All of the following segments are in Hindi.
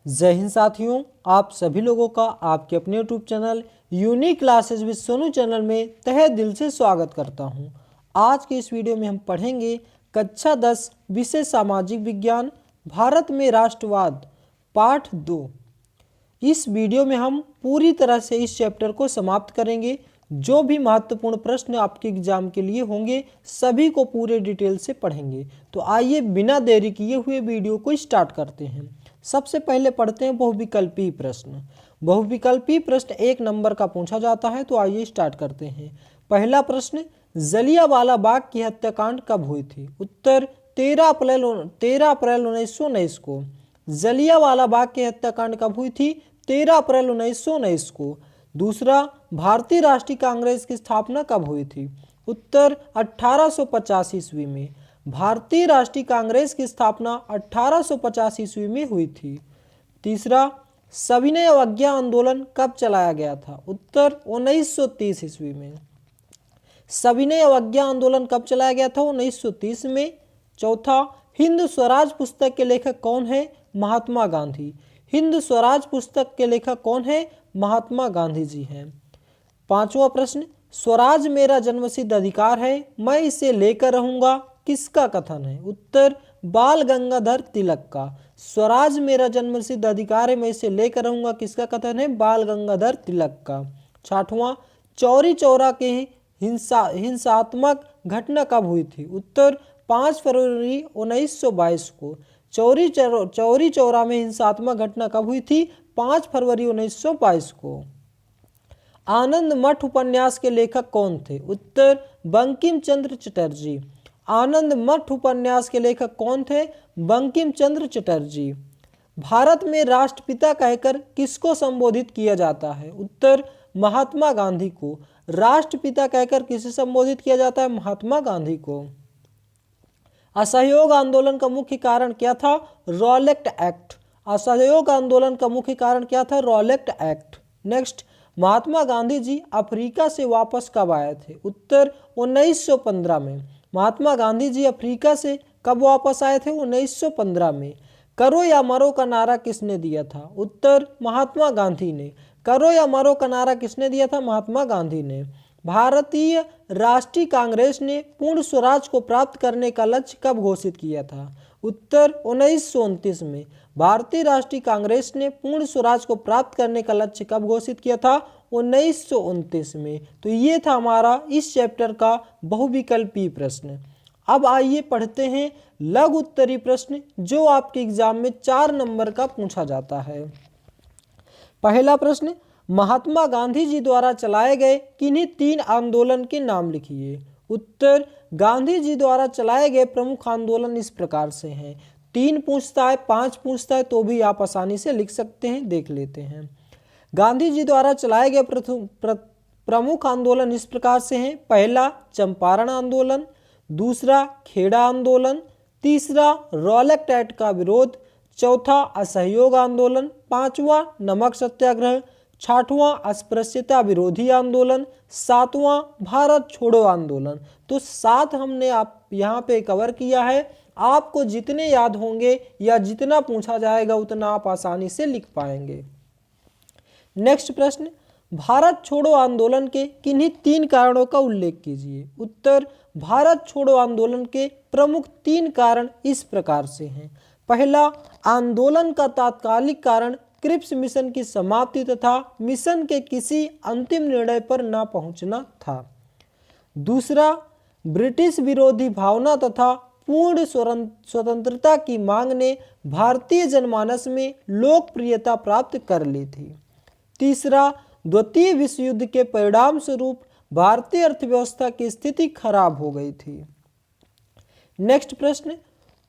जय हिंद साथियों, आप सभी लोगों का आपके अपने YouTube channel unique classes with Sonu channel में तहे दिल से स्वागत करता हूं। आज के इस वीडियो में हम पढ़ेंगे कक्षा 10 विषय सामाजिक विज्ञान भारत में राष्ट्रवाद पाठ 2। इस वीडियो में हम पूरी तरह से इस चैप्टर को समाप्त करेंगे। जो भी महत्वपूर्ण प्रश्न आपके एग्जाम के लिए होंगे सभी को पूरे डिटेल से पढ़ेंगे। तो आइए बिना देरी किए हुए वीडियो को स्टार्ट करते हैं। सबसे पहले पढ़ते हैं बहुविकल्पी प्रश्न। बहुविकल्पी प्रश्न 1 नंबर का पूछा जाता है। तो आइए स्टार्ट करते हैं। पहला प्रश्न, जलियांवाला बाग की हत्याकांड कब हुई थी? उत्तर 13 अप्रैल 1919 को। जलियांवाला बाग की हत्याकांड कब हुई थी? 13 अप्रैल 1919 को। दूसरा, भारतीय राष्ट्रीय कांग्रेस की स्थापना कब हुई थी? उत्तर 1850 ईस्वी में। भारतीय राष्ट्रीय कांग्रेस की स्थापना 1850 ईस्वी में हुई थी। तीसरा, सविनय अवज्ञा आंदोलन कब चलाया गया था? उत्तर 1930 ईस्वी में। सविनय अवज्ञा आंदोलन कब चलाया गया था? 1930 में। चौथा, हिंद स्वराज पुस्तक के लेखक कौन है? महात्मा गांधी। हिंद स्वराज पुस्तक के लेखक कौन है? महात्मा गांधी जी हैं। पांचवा प्रश्न, स्वराज मेरा जन्मसिद्ध अधिकार है, मैं इसे लेकर रहूंगा, किसका कथन है? उत्तर बाल गंगाधर तिलक का। स्वराज मेरा जन्मसिद्ध अधिकार है, मैं इसे लेकर रहूंगा, किसका कथन है? बाल गंगाधर तिलक का। छठवां, चौरी चौरा के हिंसात्मक घटना कब हुई थी? उत्तर 5 फरवरी 1922 को। चौरी चौरा में हिंसात्मक घटना कब हुई थी? 5 फरवरी 1922 को। आनंद मठ उपन्यास के लेखक कौन थे? उत्तर बंकिम चंद्र चटर्जी। आनंद मठ उपन्यास के लेखक कौन थे? बंकिम चंद्र चटर्जी। भारत में राष्ट्रपिता कहकर किसको संबोधित किया जाता है? उत्तर महात्मा गांधी को। राष्ट्रपिता कहकर किसे संबोधित किया जाता है? महात्मा गांधी को। असहयोग आंदोलन का मुख्य कारण क्या था? Rowlatt act. असहयोग आंदोलन का मुख्य कारण क्या था? Rowlatt act. नेक्स्ट, महात्मा गांधी जी अफ्रीका से वापस कब आए थे? उत्तर 1915 में। महात्मा गांधी जी अफ्रीका से कब वापस आए थे? 1915 में। करो या मरो का नारा किसने दिया था? उत्तर महात्मा गांधी ने। करो या मरो का नारा किसने दिया था? महात्मा गांधी ने। भारतीय राष्ट्रीय कांग्रेस ने पूर्ण स्वराज को प्राप्त करने का लक्ष्य कब घोषित किया था? उत्तर 1929 में। भारतीय राष्ट्रीय कांग्रेस ने पूर्ण स्वराज को प्राप्त करने का लक्ष्य कब घोषित किया था? 1929 में। तो ये था हमारा इस चैप्टर का बहुविकल्पी प्रश्न। अब आइए पढ़ते हैं लघु उत्तरीय प्रश्न जो आपके एग्जाम में 4 नंबर का पूछा जाता है। पहला प्रश्न, महात्मा गांधी जी द्वारा चलाए गए किन्हीं 3 आंदोलन के नाम लिखिए। उत्तर गांधी जी द्वारा चलाए गए प्रमुख आंदोलन इस प्रकार से हैं। 3 पूछता है, 5 पूछता है तो भी आप आसानी से लिख सकते हैं। देख लेते हैं। गांधी जी द्वारा चलाए गए प्रमुख आंदोलन इस प्रकार से हैं। पहला चंपारण आंदोलन, दूसरा खेड़ा आंदोलन, तीसरा रॉलेट एक्ट का विरोध, चौथा असहयोग आंदोलन, पांचवा नमक सत्याग्रह, छठवां अस्पृश्यता विरोधी आंदोलन, सातवां भारत छोड़ो आंदोलन। तो 7 हमने आप यहाँ पे कवर किया है। आपको जितने याद होंगे या जितना पूछा जाएगा उतना आप आसानी से लिख पाएंगे। नेक्स्ट प्रश्न, भारत छोड़ो आंदोलन के किन्हीं 3 कारणों का उल्लेख कीजिए। उत्तर भारत छोड़ो आंदोलन के प्रमुख 3 कारण इस प्रकार से हैं। पहला, आंदोलन का तात्कालिक कारण क्रिप्स मिशन की समाप्ति तथा मिशन के किसी अंतिम निर्णय पर न पहुंचना था। दूसरा, ब्रिटिश विरोधी भावना तथा पूर्ण स्वतंत्रता की मांग ने भारतीय जनमानस में लोकप्रियता प्राप्त कर ली थी। तीसरा, द्वितीय विश्व युद्ध के परिणाम स्वरूप भारतीय अर्थव्यवस्था की स्थिति खराब हो गई थी। नेक्स्ट प्रश्न,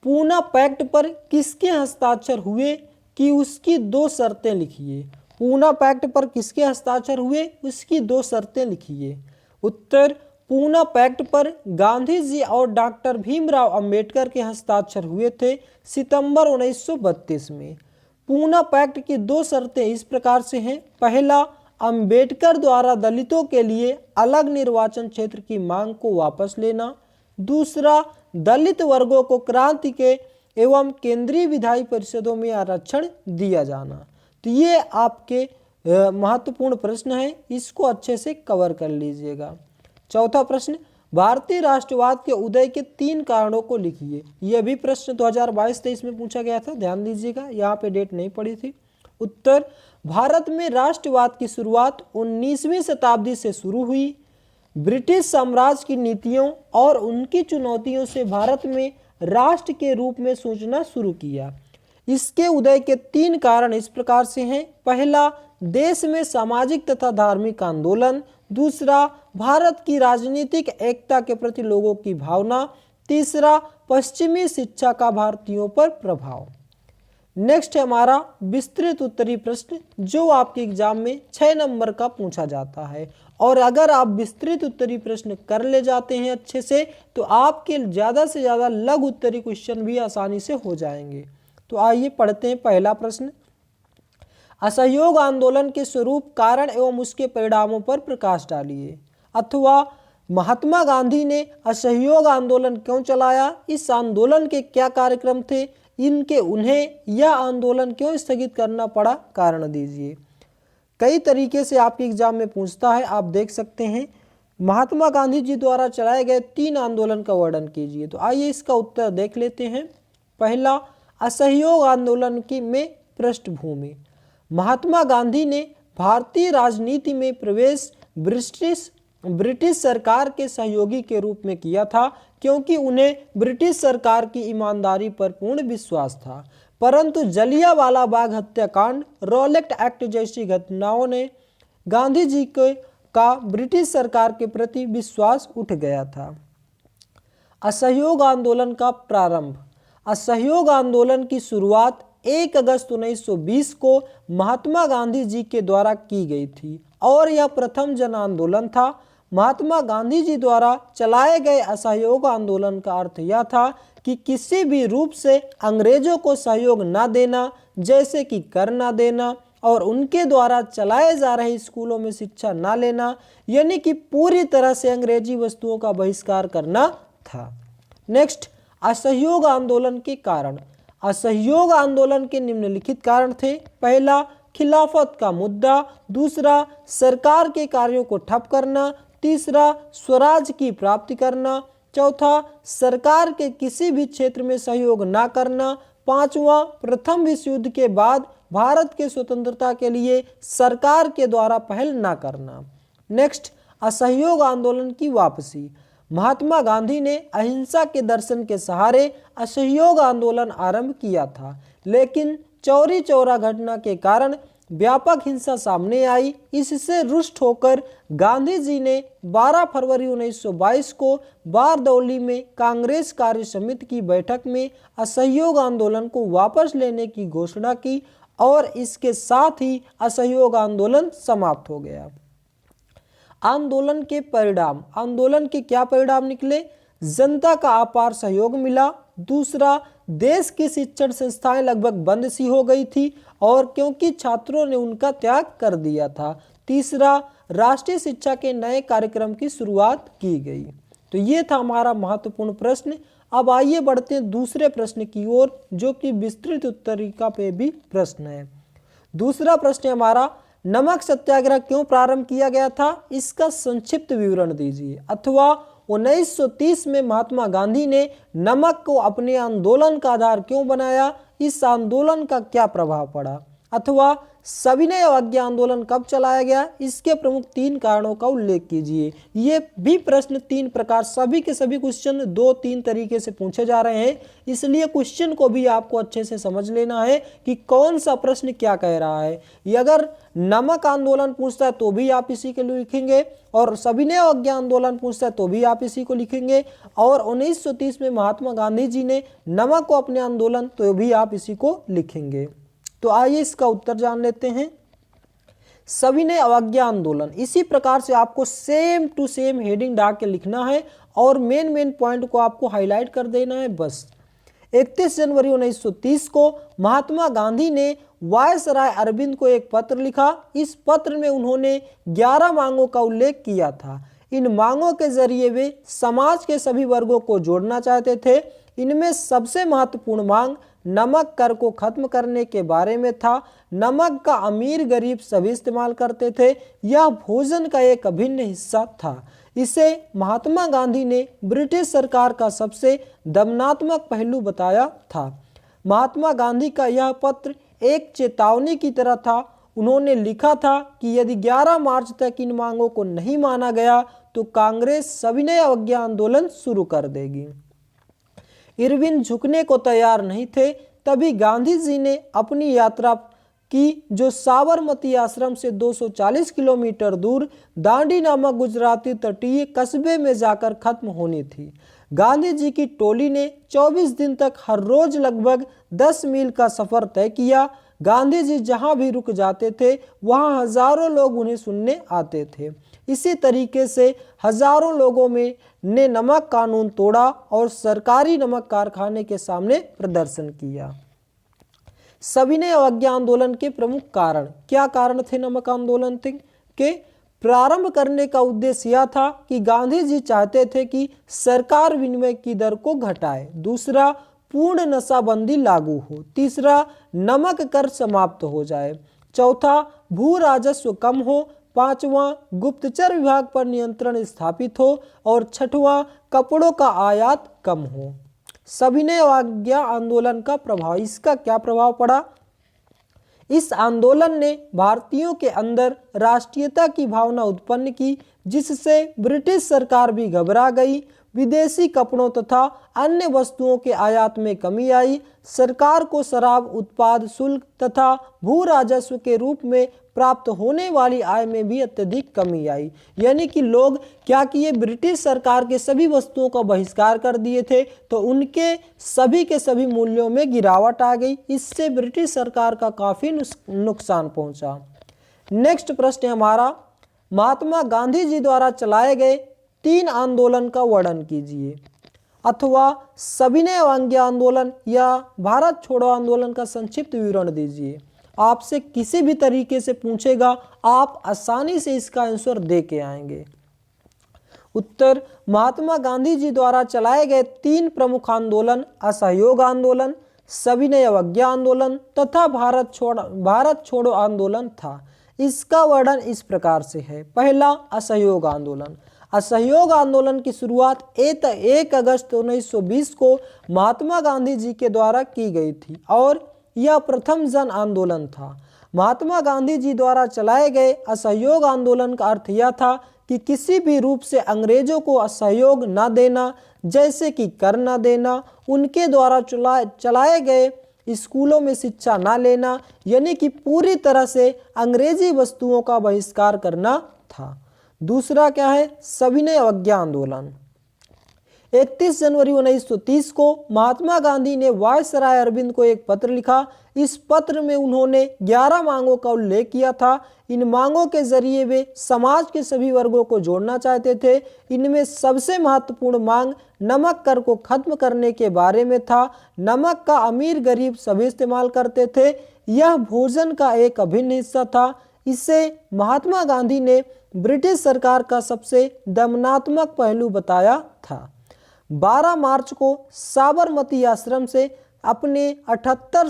पूना पैक्ट पर किसके हस्ताक्षर हुए कि उसकी 2 शर्तें लिखिए। पूना पैक्ट पर किसके हस्ताक्षर हुए? उसकी 2 शर्तें लिखिए। उत्तर पूना पैक्ट पर गांधी जी और डॉक्टर भीमराव अंबेडकर के हस्ताक्षर हुए थे सितंबर 1932 में। पूना पैक्ट की 2 शर्तें इस प्रकार से हैं। पहला, अंबेडकर द्वारा दलितों के लिए अलग निर्वाचन क्षेत्र की मांग को वापस लेना। दूसरा, दलित वर्गों को क्रांति के एवं केंद्रीय विधायी परिषदों में आरक्षण दिया जाना। तो ये आपके महत्वपूर्ण प्रश्न है, इसको अच्छे से कवर कर लीजिएगा। चौथा प्रश्न, भारतीय राष्ट्रवाद के उदय के 3 कारणों को लिखिए। यह भी प्रश्न 2022-23 में पूछा गया था, ध्यान दीजिएगा, यहाँ पे डेट नहीं पड़ी थी। उत्तर, भारत में राष्ट्रवाद की शुरुआत 19वीं शताब्दी से शुरू हुई। ब्रिटिश साम्राज्य की नीतियों और उनकी चुनौतियों से भारत में राष्ट्र के रूप में सोचना शुरू किया। इसके उदय के 3 कारण इस प्रकार से हैं। पहला, देश में सामाजिक तथा धार्मिक आंदोलन। दूसरा, भारत की राजनीतिक एकता के प्रति लोगों की भावना। तीसरा, पश्चिमी शिक्षा का भारतीयों पर प्रभाव। नेक्स्ट है हमारा विस्तृत उत्तरी प्रश्न, जो आपके एग्जाम में 6 नंबर का पूछा जाता है। और अगर आप विस्तृत उत्तरी प्रश्न कर ले जाते हैं अच्छे से, तो आपके ज़्यादा से ज़्यादा लघु उत्तरी क्वेश्चन भी आसानी से हो जाएंगे। तो आइए पढ़ते हैं पहला प्रश्न। असहयोग आंदोलन के स्वरूप, कारण एवं उसके परिणामों पर प्रकाश डालिए। अथवा महात्मा गांधी ने असहयोग आंदोलन क्यों चलाया, इस आंदोलन के क्या कार्यक्रम थे, उन्हें यह आंदोलन क्यों स्थगित करना पड़ा, कारण दीजिए। कई तरीके से आपके एग्जाम में पूछता है, आप देख सकते हैं। महात्मा गांधी जी द्वारा चलाए गए 3 आंदोलन का वर्णन कीजिए। तो आइए इसका उत्तर देख लेते हैं। पहला, असहयोग आंदोलन की में पृष्ठभूमि। महात्मा गांधी ने भारतीय राजनीति में प्रवेश ब्रिटिश सरकार के सहयोगी के रूप में किया था, क्योंकि उन्हें ब्रिटिश सरकार की ईमानदारी पर पूर्ण विश्वास था। परंतु जलियांवाला बाग हत्याकांड, रॉलेट एक्ट जैसी घटनाओं ने गांधी जी का ब्रिटिश सरकार के प्रति विश्वास उठ गया था। असहयोग आंदोलन का प्रारंभ। असहयोग आंदोलन की शुरुआत 1 अगस्त 1920 को महात्मा गांधी जी के द्वारा की गई थी और यह प्रथम जन आंदोलन था। महात्मा गांधी जी द्वारा चलाए गए असहयोग आंदोलन का अर्थ यह था कि किसी भी रूप से अंग्रेजों को सहयोग न देना, जैसे कि कर न देना और उनके द्वारा चलाए जा रहे स्कूलों में शिक्षा न लेना, यानी कि पूरी तरह से अंग्रेजी वस्तुओं का बहिष्कार करना था। नेक्स्ट, असहयोग आंदोलन के कारण। असहयोग आंदोलन के निम्नलिखित कारण थे। पहला, खिलाफत का मुद्दा। दूसरा, सरकार के कार्यों को ठप करना। तीसरा, स्वराज की प्राप्ति करना। चौथा, सरकार के किसी भी क्षेत्र में सहयोग न करना। पांचवा, प्रथम विश्व युद्ध के बाद भारत के स्वतंत्रता के लिए सरकार के द्वारा पहल न करना। नेक्स्ट, असहयोग आंदोलन की वापसी। महात्मा गांधी ने अहिंसा के दर्शन के सहारे असहयोग आंदोलन आरंभ किया था, लेकिन चौरी चौरा घटना के कारण व्यापक हिंसा सामने आई। इससे रुष्ट होकर गांधी जी ने 12 फरवरी 1922 को बारदौली में कांग्रेस कार्य समिति की बैठक में असहयोग आंदोलन को वापस लेने की घोषणा की और इसके साथ ही असहयोग आंदोलन समाप्त हो गया। आंदोलन के परिणाम। आंदोलन के क्या परिणाम निकले? जनता का अपार सहयोग मिला। दूसरा, देश की शिक्षण संस्थाएं लगभग बंद सी हो गई थी और क्योंकि छात्रों ने उनका त्याग कर दिया था। तीसरा, राष्ट्रीय शिक्षा के नए कार्यक्रम की शुरुआत की गई। तो ये था हमारा महत्वपूर्ण प्रश्न। अब आइए बढ़ते हैं दूसरे प्रश्न की ओर, जो कि विस्तृत उत्तरिका पे भी प्रश्न है। दूसरा प्रश्न हमारा, नमक सत्याग्रह क्यों प्रारंभ किया गया था, इसका संक्षिप्त विवरण दीजिए। अथवा 1930 में महात्मा गांधी ने नमक को अपने आंदोलन का आधार क्यों बनाया, इस आंदोलन का क्या प्रभाव पड़ा। अथवा सविनय अवज्ञा आंदोलन कब चलाया गया, इसके प्रमुख 3 कारणों का उल्लेख कीजिए। ये भी प्रश्न 3 प्रकार, सभी के सभी क्वेश्चन 2-3 तरीके से पूछे जा रहे हैं, इसलिए क्वेश्चन को भी आपको अच्छे से समझ लेना है कि कौन सा प्रश्न क्या कह रहा है। ये अगर नमक आंदोलन पूछता है तो भी आप इसी के लिए लिखेंगे, और सविनय अवज्ञा आंदोलन पूछता है तो भी आप इसी को लिखेंगे, और 1930 में महात्मा गांधी जी ने नमक को अपने आंदोलन, तो भी आप इसी को लिखेंगे। तो आइए इसका उत्तर जान लेते हैं। सविनय अवज्ञा आंदोलन, इसी प्रकार से आपको सेम टू सेम हेडिंग डाल के लिखना है और मेन पॉइंट को आपको हाईलाइट कर देना है बस। 31 जनवरी 1930 को महात्मा गांधी ने वायसराय अरविंद को एक पत्र लिखा। इस पत्र में उन्होंने 11 मांगों का उल्लेख किया था। इन मांगों के जरिए वे समाज के सभी वर्गों को जोड़ना चाहते थे। इनमें सबसे महत्वपूर्ण मांग नमक कर को खत्म करने के बारे में था। नमक का अमीर गरीब सभी इस्तेमाल करते थे। यह भोजन का एक अभिन्न हिस्सा था। इसे महात्मा गांधी ने ब्रिटिश सरकार का सबसे दमनात्मक पहलू बताया था। महात्मा गांधी का यह पत्र एक चेतावनी की तरह था। उन्होंने लिखा था कि यदि 11 मार्च तक इन मांगों को नहीं माना गया तो कांग्रेस सविनय अवज्ञा आंदोलन शुरू कर देगी। इरविन झुकने को तैयार नहीं थे। तभी गांधी जी ने अपनी यात्रा की, जो साबरमती आश्रम से 240 किलोमीटर दूर दांडी नामक गुजराती तटीय कस्बे में जाकर खत्म होनी थी। गांधी जी की टोली ने 24 दिन तक हर रोज लगभग 10 मील का सफर तय किया। गांधी जी जहां भी रुक जाते थे वहां हजारों लोग उन्हें सुनने आते थे। इसी तरीके से हजारों लोगों ने नमक कानून तोड़ा और सरकारी नमक कारखाने के सामने प्रदर्शन किया। सविनय अवज्ञा आंदोलन के प्रमुख कारण, क्या कारण थे नमक आंदोलन के प्रारंभ करने का उद्देश्य यह था कि गांधी जी चाहते थे कि सरकार विनिमय की दर को घटाए। दूसरा, पूर्ण नशाबंदी लागू हो। तीसरा, नमक कर समाप्त हो जाए। चौथा, भू राजस्व कम हो। पांचवा, गुप्तचर विभाग पर नियंत्रण स्थापित हो। और छठवां, कपड़ों का आयात कम हो। सविनय अवज्ञा आंदोलन का प्रभाव, इसका क्या प्रभाव पड़ा? इस आंदोलन ने भारतीयों के अंदर राष्ट्रीयता की भावना उत्पन्न की, जिससे ब्रिटिश सरकार भी घबरा गई। विदेशी कपड़ों तथा अन्य वस्तुओं के आयात में कमी आई। सरकार को शराब उत्पाद शुल्क तथा भू राजस्व के रूप में प्राप्त होने वाली आय में भी अत्यधिक कमी आई। यानी कि लोग क्या किए, ब्रिटिश सरकार के सभी वस्तुओं का बहिष्कार कर दिए थे, तो उनके सभी के सभी मूल्यों में गिरावट आ गई। इससे ब्रिटिश सरकार का काफ़ी नुकसान पहुंचा। नेक्स्ट प्रश्न हमारा, महात्मा गांधी जी द्वारा चलाए गए 3 आंदोलन का वर्णन कीजिए। अथवा सविनय अवज्ञा आंदोलन या भारत छोड़ो आंदोलन का संक्षिप्त विवरण दीजिए। आपसे किसी भी तरीके से पूछेगा, आप आसानी से इसका आंसर दे के आएंगे। उत्तर, महात्मा गांधी जी द्वारा चलाए गए 3 प्रमुख आंदोलन असहयोग आंदोलन, सविनय अवज्ञा आंदोलन तथा भारत छोड़ो आंदोलन था। इसका वर्णन इस प्रकार से है। पहला, असहयोग आंदोलन। असहयोग आंदोलन की शुरुआत 1 अगस्त 1920 को महात्मा गांधी जी के द्वारा की गई थी और यह प्रथम जन आंदोलन था। महात्मा गांधी जी द्वारा चलाए गए असहयोग आंदोलन का अर्थ यह था कि किसी भी रूप से अंग्रेजों को असहयोग न देना, जैसे कि कर न देना, उनके द्वारा चलाए गए स्कूलों में शिक्षा न लेना, यानी कि पूरी तरह से अंग्रेजी वस्तुओं का बहिष्कार करना था। दूसरा क्या है, सविनय अवज्ञा आंदोलन। 31 जनवरी 1930 को महात्मा गांधी ने वायसराय अरविंद को एक पत्र लिखा। इस पत्र में उन्होंने 11 मांगों का उल्लेख किया था। इन मांगों के जरिए वे समाज के सभी वर्गों को जोड़ना चाहते थे। इनमें सबसे महत्वपूर्ण मांग नमक कर को खत्म करने के बारे में था। नमक का अमीर गरीब सभी इस्तेमाल करते थे। यह भोजन का एक अभिन्न हिस्सा था। इसे महात्मा गांधी ने ब्रिटिश सरकार का सबसे दमनात्मक पहलू बताया था। 12 मार्च को साबरमती आश्रम से अपने 78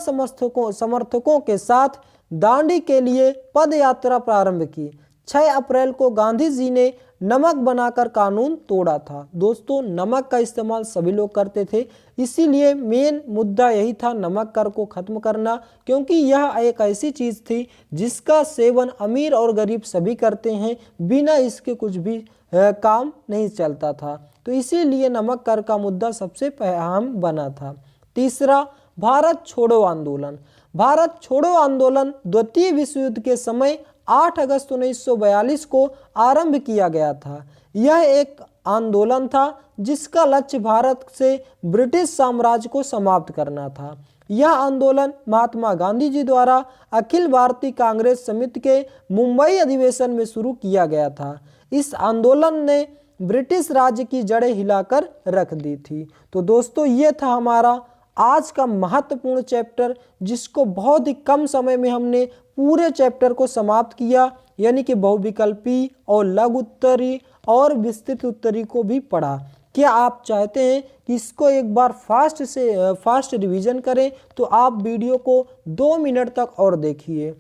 समर्थकों के साथ दांडी के लिए पद यात्रा प्रारंभ की। 6 अप्रैल को गांधी जी ने नमक बनाकर कानून तोड़ा था। दोस्तों, नमक का इस्तेमाल सभी लोग करते थे, इसीलिए मेन मुद्दा यही था नमक कर को खत्म करना, क्योंकि यह एक ऐसी चीज़ थी जिसका सेवन अमीर और गरीब सभी करते हैं, बिना इसके कुछ भी काम नहीं चलता था। तो इसीलिए नमक कर का मुद्दा सबसे अहम बना था। तीसरा, भारत छोड़ो आंदोलन। भारत छोड़ो आंदोलन द्वितीय विश्व युद्ध के समय 8 अगस्त 1942 को आरंभ किया गया था। यह एक आंदोलन था जिसका लक्ष्य भारत से ब्रिटिश साम्राज्य को समाप्त करना था। यह आंदोलन महात्मा गांधी जी द्वारा अखिल भारतीय कांग्रेस समिति के मुंबई अधिवेशन में शुरू किया गया था। इस आंदोलन ने ब्रिटिश राज्य की जड़ें हिलाकर रख दी थी। तो दोस्तों, ये था हमारा आज का महत्वपूर्ण चैप्टर, जिसको बहुत ही कम समय में हमने पूरे चैप्टर को समाप्त किया, यानी कि बहुविकल्पी और लघु उत्तरी और विस्तृत उत्तरी को भी पढ़ा। क्या आप चाहते हैं कि इसको एक बार फास्ट रिवीजन करें तो आप वीडियो को 2 मिनट तक और देखिए।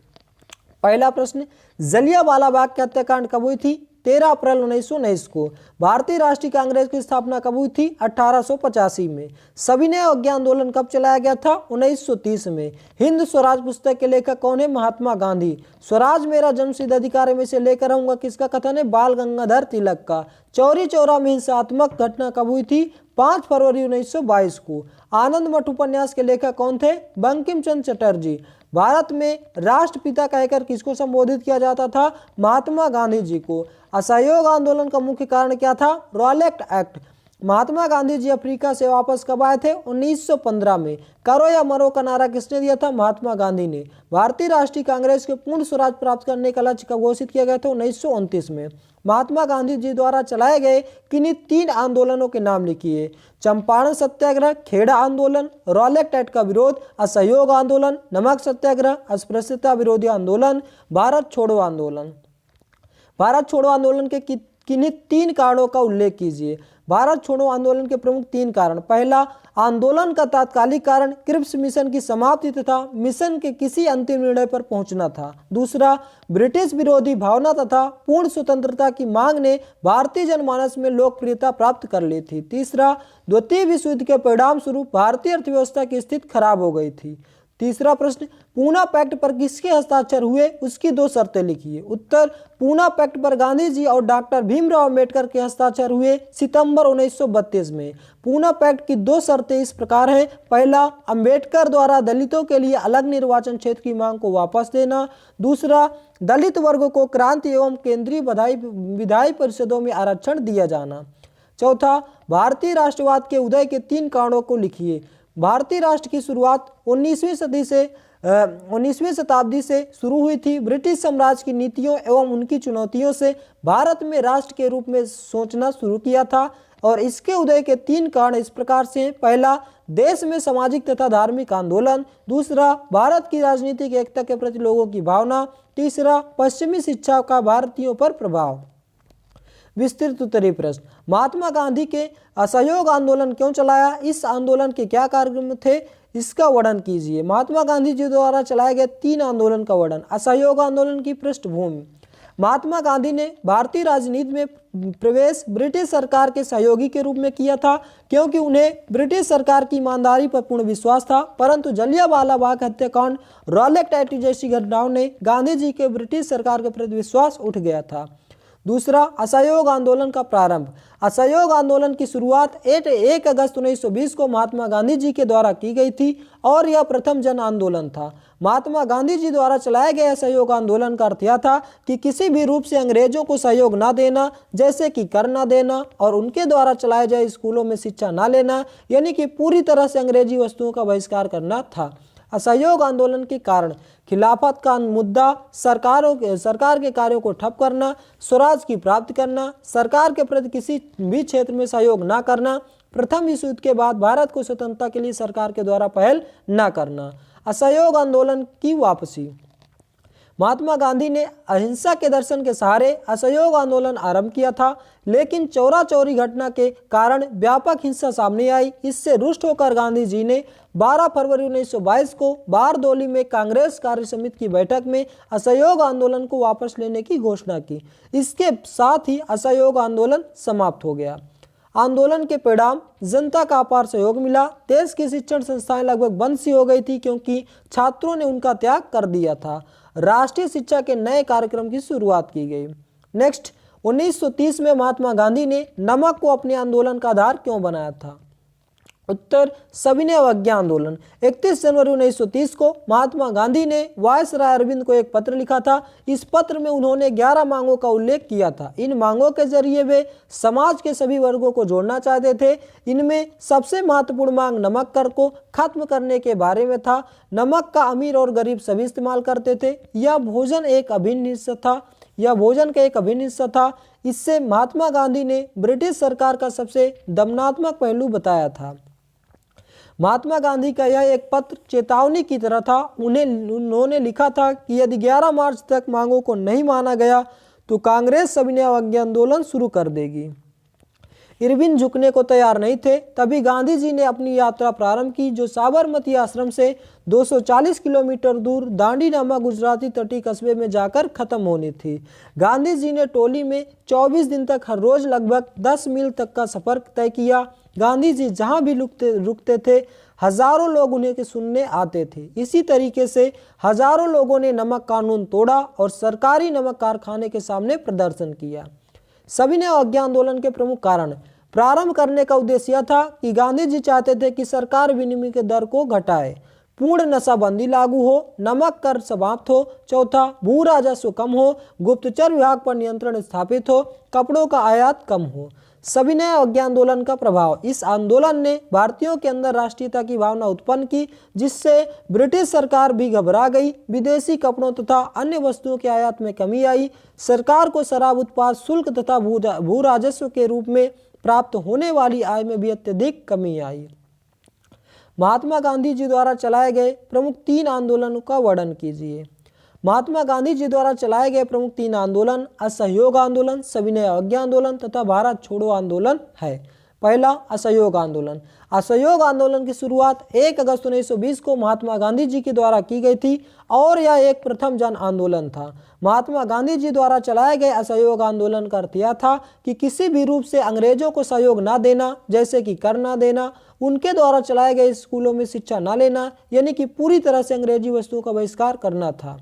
पहला प्रश्न, जलियांवाला बाग की हत्याकांड कब हुई थी? 13 अप्रैल 1919 को। भारतीय राष्ट्रीय कांग्रेस की स्थापना कब हुई थी? 1885 में। सविनय अवज्ञा आंदोलन कब चलाया गया था? 1930 में। हिंद स्वराज पुस्तक के लेखक कौन है? महात्मा गांधी। स्वराज मेरा जन्मसिद्ध अधिकार है में से लेकर आऊंगा किसका कथन है? बाल गंगाधर तिलक का। चौरी चौरा में हिंसात्मक घटना कब हुई थी? 5 फरवरी 1922 को। आनंद मठ उपन्यास के लेखक कौन थे? बंकिम चंद्र चटर्जी। भारत में राष्ट्रपिता कहकर किसको संबोधित किया जाता था? महात्मा गांधी जी को। असहयोग आंदोलन का मुख्य कारण क्या था? Rowlatt act. Mahatma Gandhi ji Africa से वापस कब आए थे? 1915 में। करो या मरो का नारा किसने दिया था? महात्मा गांधी ने। भारतीय राष्ट्रीय कांग्रेस के पूर्ण स्वराज प्राप्त करने का लक्ष्य कब घोषित किया गया था? 1929 में। महात्मा गांधी जी द्वारा चलाए गए किन्हीं 3 आंदोलनों के नाम लिखिए? चंपारण सत्याग्रह, खेड़ा आंदोलन, रॉलेट एक्ट का विरोध, असहयोग आंदोलन, नमक सत्याग्रह, अस्पृश्यता विरोधी आंदोलन, भारत छोड़ो आंदोलन। भारत छोड़ो आंदोलन के किन्हीं 3 कारणों का उल्लेख कीजिए? भारत छोड़ो आंदोलन के प्रमुख 3 कारण। पहला, आंदोलन का तात्कालिक कारण क्रिप्स मिशन की समाप्ति तथा मिशन के किसी अंतिम निर्णय पर पहुंचना था। दूसरा, ब्रिटिश विरोधी भावना तथा पूर्ण स्वतंत्रता की मांग ने भारतीय जनमानस में लोकप्रियता प्राप्त कर ली थी। तीसरा, द्वितीय विश्व युद्ध के परिणाम स्वरूप भारतीय अर्थव्यवस्था की स्थिति खराब हो गई थी। तीसरा प्रश्न, पूना पैक्ट पर किसके हस्ताक्षर हुए? उसकी 2 शर्तें लिखिए। उत्तर, पूना पैक्ट पर गांधी जी और डॉक्टर भीमराव अंबेडकर के हस्ताक्षर हुए सितंबर 1932 में। पूना पैक्ट की 2 शर्तें इस प्रकार हैं। पहला, अंबेडकर द्वारा दलितों के लिए अलग निर्वाचन क्षेत्र की मांग को वापस देना। दूसरा, दलित वर्ग को क्रांति एवं केंद्रीय विधायी परिषदों में आरक्षण दिया जाना। चौथा, भारतीय राष्ट्रवाद के उदय के 3 कारणों को लिखिए। भारतीय राष्ट्र की शुरुआत 19वीं शताब्दी से शुरू हुई थी। ब्रिटिश साम्राज्य की नीतियों एवं उनकी चुनौतियों से भारत में राष्ट्र के रूप में सोचना शुरू किया था और इसके उदय के 3 कारण इस प्रकार से हैं। पहला, देश में सामाजिक तथा धार्मिक आंदोलन। दूसरा, भारत की राजनीतिक एकता के प्रति लोगों की भावना। तीसरा, पश्चिमी शिक्षा का भारतीयों पर प्रभाव। विस्तृत उत्तरीय प्रश्न, महात्मा गांधी के असहयोग आंदोलन क्यों चलाया? इस आंदोलन के क्या कार्यक्रम थे? इसका वर्णन कीजिए। महात्मा गांधी जी द्वारा चलाए गए 3 आंदोलन का वर्णन। असहयोग आंदोलन की पृष्ठभूमि, महात्मा गांधी ने भारतीय राजनीति में प्रवेश ब्रिटिश सरकार के सहयोगी के रूप में किया था क्योंकि उन्हें ब्रिटिश सरकार की ईमानदारी पर पूर्ण विश्वास था। परंतु जलियांवाला बाग हत्याकांड, रॉलेट एक्ट जैसी घटनाओं ने गांधी जी के ब्रिटिश सरकार के प्रति विश्वास उठ गया था। दूसरा, असहयोग आंदोलन का प्रारंभ। असहयोग आंदोलन की शुरुआत 1 अगस्त 1920 को महात्मा गांधी जी के द्वारा की गई थी और यह प्रथम जन आंदोलन था। महात्मा गांधी जी द्वारा चलाए गए असहयोग आंदोलन का अर्थ यह था कि किसी भी रूप से अंग्रेजों को सहयोग न देना, जैसे कि कर न देना और उनके द्वारा चलाए जाए स्कूलों में शिक्षा न लेना, यानी कि पूरी तरह से अंग्रेजी वस्तुओं का बहिष्कार करना था। असहयोग आंदोलन के कारण, खिलाफत का मुद्दा, सरकार के कार्यों को ठप करना, स्वराज की प्राप्ति करना, सरकार के प्रति किसी भी क्षेत्र में सहयोग न करना, प्रथम विश्व युद्ध के बाद भारत को स्वतंत्रता के लिए सरकार के द्वारा पहल न करना। असहयोग आंदोलन की वापसी, महात्मा गांधी ने अहिंसा के दर्शन के सहारे असहयोग आंदोलन आरंभ किया था, लेकिन चौरा चौरी घटना के कारण व्यापक हिंसा सामने आई। इससे रुष्ट होकर गांधी जी ने 12 फरवरी 1922 को बारदोली में कांग्रेस कार्य समिति की बैठक में असहयोग आंदोलन को वापस लेने की घोषणा की। इसके साथ ही असहयोग आंदोलन समाप्त हो गया। आंदोलन के परिणाम, जनता का अपार सहयोग मिला। देश की शिक्षण संस्थाएं लगभग बंद सी हो गई थी क्योंकि छात्रों ने उनका त्याग कर दिया था। राष्ट्रीय शिक्षा के नए कार्यक्रम की शुरुआत की गई। नेक्स्ट, 1930 में महात्मा गांधी ने नमक को अपने आंदोलन का आधार क्यों बनाया था? उत्तर, सविनय अवज्ञा आंदोलन। 31 जनवरी 1930 को महात्मा गांधी ने वायसराय अरविंद को एक पत्र लिखा था। इस पत्र में उन्होंने 11 मांगों का उल्लेख किया था। इन मांगों के जरिए वे समाज के सभी वर्गों को जोड़ना चाहते थे। इनमें सबसे महत्वपूर्ण मांग नमक कर को खत्म करने के बारे में था। नमक का अमीर और गरीब सभी इस्तेमाल करते थे। यह भोजन का एक अभिन्न हिस्सा था। इससे महात्मा गांधी ने ब्रिटिश सरकार का सबसे दमनात्मक पहलू बताया था। महात्मा गांधी का यह एक पत्र चेतावनी की तरह था। उन्होंने लिखा था कि यदि 11 मार्च तक मांगों को नहीं माना गया तो कांग्रेस सविनय अवज्ञा आंदोलन शुरू कर देगी। इरविन झुकने को तैयार नहीं थे। तभी गांधी जी ने अपनी यात्रा प्रारंभ की, जो साबरमती आश्रम से 240 किलोमीटर दूर दांडी नामक गुजराती तटीय कस्बे में जाकर खत्म होनी थी। गांधी जी ने टोली में 24 दिन तक हर रोज लगभग 10 मील तक का सफर तय किया। गांधी जी जहां भी रुकते थे, हजारों लोग उन्हें सुनने आते थे। इसी तरीके से हजारों लोगों ने नमक कानून तोड़ा और सरकारी नमक कारखाने के सामने प्रदर्शन किया। सविनय अवज्ञा आंदोलन के प्रमुख कारण। प्रारंभ करने का उद्देश्य यह था कि गांधी जी चाहते थे कि सरकार विनिमय के दर को घटाए, पूर्ण नशाबंदी लागू हो, नमक कर समाप्त हो, चौथा भू राजस्व कम हो, गुप्तचर विभाग पर नियंत्रण स्थापित हो, कपड़ों का आयात कम हो। सविनय अवज्ञा आंदोलन का प्रभाव। इस आंदोलन ने भारतीयों के अंदर राष्ट्रीयता की भावना उत्पन्न की, जिससे ब्रिटिश सरकार भी घबरा गई। विदेशी कपड़ों तथा अन्य वस्तुओं के आयात में कमी आई। सरकार को शराब उत्पाद शुल्क तथा भू राजस्व के रूप में प्राप्त होने वाली आय में भी अत्यधिक कमी आई। महात्मा गांधी जी द्वारा चलाए गए प्रमुख 3 आंदोलनों का वर्णन कीजिए। महात्मा गांधी जी द्वारा चलाए गए प्रमुख 3 आंदोलन असहयोग आंदोलन, सविनय अवज्ञा आंदोलन तथा भारत छोड़ो आंदोलन है। पहला, असहयोग आंदोलन। असहयोग आंदोलन की शुरुआत 1 अगस्त 1920 को महात्मा गांधी जी के द्वारा की गई थी और यह एक प्रथम जन आंदोलन था। महात्मा गांधी जी द्वारा चलाए गए असहयोग आंदोलन का अर्थ यह था कि किसी भी रूप से अंग्रेजों को सहयोग न देना, जैसे कि कर न देना, उनके द्वारा चलाए गए स्कूलों में शिक्षा न लेना, यानी कि पूरी तरह से अंग्रेजी वस्तुओं का बहिष्कार करना था।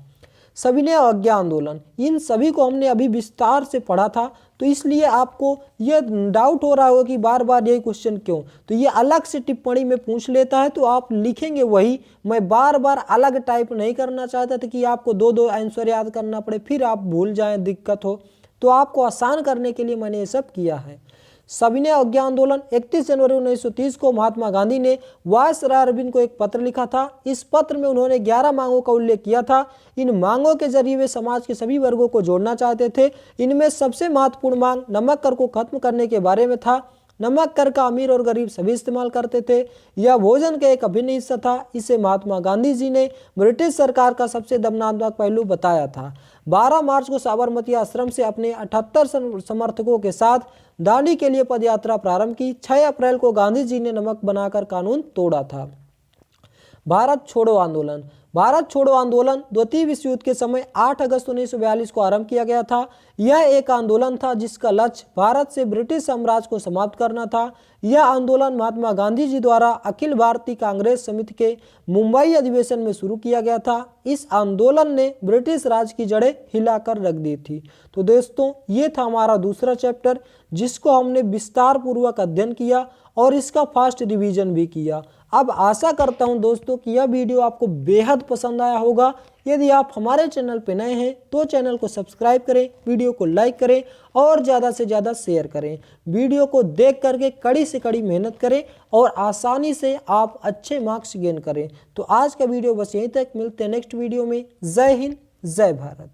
सविनय अवज्ञा आंदोलन, इन सभी को हमने अभी विस्तार से पढ़ा था, तो इसलिए आपको यह डाउट हो रहा होगा कि बार बार यही क्वेश्चन क्यों, तो ये अलग से टिप्पणी में पूछ लेता है, तो आप लिखेंगे वही। मैं बार बार अलग टाइप नहीं करना चाहता था कि आपको 2 आंसर याद करना पड़े, फिर आप भूल जाएं, दिक्कत हो। तो आपको आसान करने के लिए मैंने ये सब किया है। सविनय अवज्ञा आंदोलन 31 जनवरी 1930 को महात्मा गांधी ने वायसराय अरविंद को एक पत्र लिखा था। इस पत्र में उन्होंने 11 मांगों का उल्लेख किया था। इन मांगों के जरिए वे समाज के सभी वर्गों को जोड़ना चाहते थे। इनमें सबसे महत्वपूर्ण मांग नमक कर को खत्म करने के बारे में था। नमक कर का अमीर और गरीब सभी इस्तेमाल करते थे। यह भोजन का एक अभिन्न हिस्सा था। इसे महात्मा गांधी जी ने ब्रिटिश सरकार का सबसे दमनात्मक पहलू बताया था। 12 मार्च को साबरमती आश्रम से अपने 78 समर्थकों के साथ दांडी के लिए पदयात्रा प्रारंभ की। 6 अप्रैल को गांधी जी ने नमक बनाकर कानून तोड़ा था। भारत छोड़ो आंदोलन। भारत छोड़ो आंदोलन द्वितीय विश्व युद्ध के समय 8 अगस्त 1942 को आरंभ किया गया था। यह एक आंदोलन था जिसका लक्ष्य भारत से ब्रिटिश साम्राज्य को समाप्त करना था। यह आंदोलन महात्मा गांधी जी द्वारा अखिल भारतीय कांग्रेस समिति के मुंबई अधिवेशन में शुरू किया गया था। इस आंदोलन ने ब्रिटिश राज की जड़ें हिलाकर रख दी थी। तो दोस्तों, ये था हमारा दूसरा चैप्टर, जिसको हमने विस्तार पूर्वक अध्ययन किया और इसका फास्ट रिवीजन भी किया। अब आशा करता हूं दोस्तों कि यह वीडियो आपको बेहद पसंद आया होगा। यदि आप हमारे चैनल पर नए हैं तो चैनल को सब्सक्राइब करें, वीडियो को लाइक करें और ज़्यादा से ज़्यादा शेयर करें। वीडियो को देख करके कड़ी से कड़ी मेहनत करें और आसानी से आप अच्छे मार्क्स गेन करें। तो आज का वीडियो बस यहीं तक, मिलते हैं नेक्स्ट वीडियो में। जय हिंद, जय भारत।